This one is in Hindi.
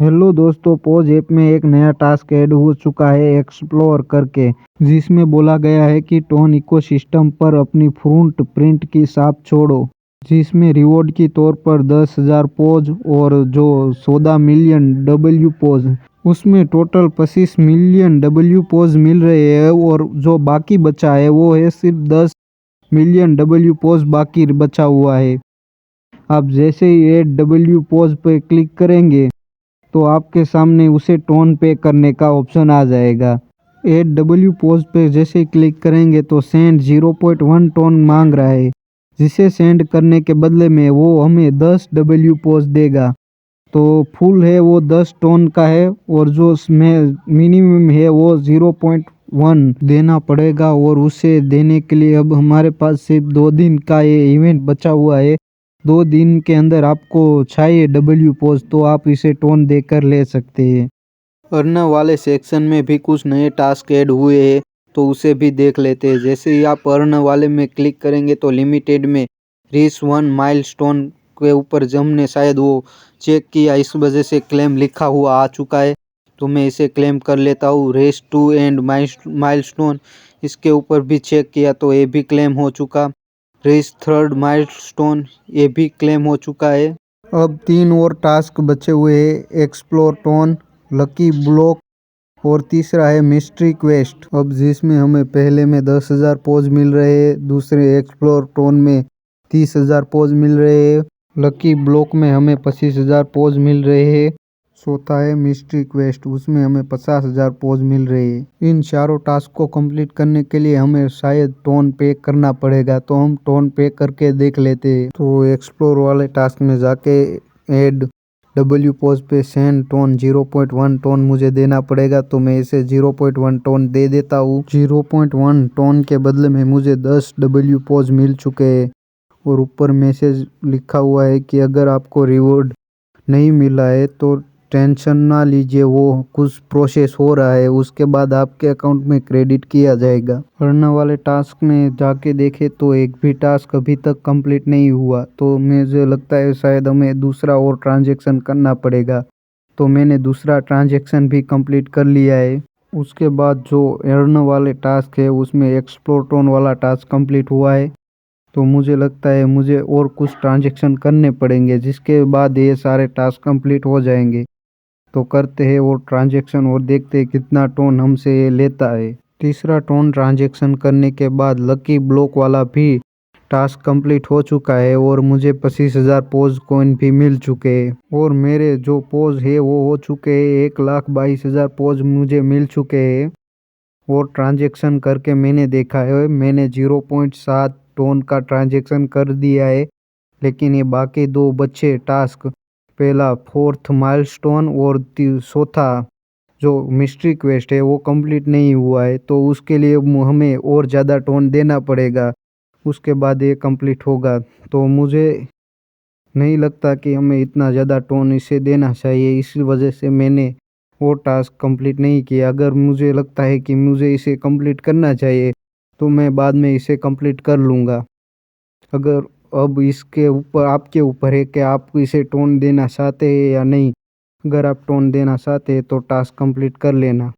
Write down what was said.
हेलो दोस्तों, पोज ऐप में एक नया टास्क ऐड हो चुका है एक्सप्लोर करके, जिसमें बोला गया है कि टोन इकोसिस्टम पर अपनी फुट प्रिंट की छाप छोड़ो। जिसमें रिवॉर्ड के तौर पर 10,000 पोज और जो 14 मिलियन डब्ल्यू पोज, उसमें टोटल 25 मिलियन डब्ल्यू पोज मिल रहे हैं और जो बाकी बचा है वो है सिर्फ 10 मिलियन डब्ल्यू पोज बाकी बचा हुआ है। आप जैसे ही एड डब्ल्यू पोज पर क्लिक करेंगे तो आपके सामने उसे टोन पे करने का ऑप्शन आ जाएगा। एड डब्ल्यू पोज पे जैसे ही क्लिक करेंगे तो सेंड 0.1 टोन मांग रहा है, जिसे सेंड करने के बदले में वो हमें 10 डब्ल्यू पोज देगा। तो फुल है वो 10 टोन का है और जो उसमें मिनिमम है वो 0.1 देना पड़ेगा। और उसे देने के लिए अब हमारे पास सिर्फ 2 दिन का ये इवेंट बचा हुआ है। 2 दिन के अंदर आपको चाहिए डब्ल्यू पोज तो आप इसे टोन देकर ले सकते हैं। अर्न वाले सेक्शन में भी कुछ नए टास्क ऐड हुए हैं तो उसे भी देख लेते हैं। जैसे ही आप अर्न वाले में क्लिक करेंगे तो लिमिटेड में रीच 1 माइलस्टोन के ऊपर हमने शायद वो चेक किया, इस वजह से क्लेम लिखा हुआ आ चुका है, तो मैं इसे क्लेम कर लेता हूँ। रेस टू एंड माइलस्टोन, इसके ऊपर भी चेक किया तो ये भी क्लेम हो चुका। रेस थर्ड माइलस्टोन, ये भी क्लेम हो चुका है। अब 3 और टास्क बचे हुए हैं, एक्सप्लोर टोन, लकी ब्लॉक और तीसरा है मिस्ट्री क्वेस्ट। अब जिसमें हमें पहले में 10,000 पोज मिल रहे हैं, दूसरे एक्सप्लोर टोन में 30,000 पोज मिल रहे हैं, लकी ब्लॉक में हमें 25,000 पोज मिल रहे हैं, चौथा है मिस्ट्री क्वेस्ट, उसमें हमें 50,000 पोज मिल रहे हैं। इन चारों टास्क को कंप्लीट करने के लिए हमें शायद टोन पे करना पड़ेगा, तो हम टोन पे करके देख लेते हैं। तो एक्सप्लोर वाले टास्क में जाके एड डब्ल्यू पोज पे सेंड टोन 0.1 टोन मुझे देना पड़ेगा, तो मैं इसे 0.1 टोन दे देता हूँ। 0.1 टोन के बदले में मुझे 10 डब्ल्यू पोज मिल चुके हैं और ऊपर मैसेज लिखा हुआ है कि अगर आपको रिवॉर्ड नहीं मिला है तो टेंशन ना लीजिए, वो कुछ प्रोसेस हो रहा है, उसके बाद आपके अकाउंट में क्रेडिट किया जाएगा। अर्न वाले टास्क में जाके देखे तो एक भी टास्क अभी तक कंप्लीट नहीं हुआ, तो मुझे लगता है शायद हमें दूसरा और ट्रांजैक्शन करना पड़ेगा। तो मैंने दूसरा ट्रांजैक्शन भी कंप्लीट कर लिया है। उसके बाद जो अर्न वाले टास्क है उसमें एक्सप्लोर टोन वाला टास्क कंप्लीट हुआ है, तो मुझे लगता है मुझे और कुछ ट्रांजैक्शन करने पड़ेंगे, जिसके बाद ये सारे टास्क कंप्लीट हो जाएंगे। तो करते हैं वो ट्रांजैक्शन और देखते हैं कितना टोन हमसे ये लेता है। तीसरा टोन ट्रांजैक्शन करने के बाद लकी ब्लॉक वाला भी टास्क कंप्लीट हो चुका है और मुझे 25,000 पोज कॉइन भी मिल चुके हैं और मेरे जो पोज है वो हो चुके हैं 1,22,000 पोज मुझे मिल चुके हैं। और ट्रांजैक्शन करके मैंने देखा है, मैंने 0.7 टोन का ट्रांजैक्शन कर दिया है, लेकिन ये बाकी 2 बच्चे टास्क, पहला 4th माइलस्टोन और चौथा जो मिस्ट्री क्वेस्ट है वो कंप्लीट नहीं हुआ है, तो उसके लिए हमें और ज़्यादा टोन देना पड़ेगा, उसके बाद ये कंप्लीट होगा। तो मुझे नहीं लगता कि हमें इतना ज़्यादा टोन इसे देना चाहिए, इसी वजह से मैंने वो टास्क कंप्लीट नहीं किया। अगर मुझे लगता है कि मुझे इसे कंप्लीट करना चाहिए तो मैं बाद में इसे कंप्लीट कर लूँगा। अगर अब इसके ऊपर आपके ऊपर है कि आप इसे टोन देना चाहते हैं या नहीं। अगर आप टोन देना चाहते हैं तो टास्क कंप्लीट कर लेना।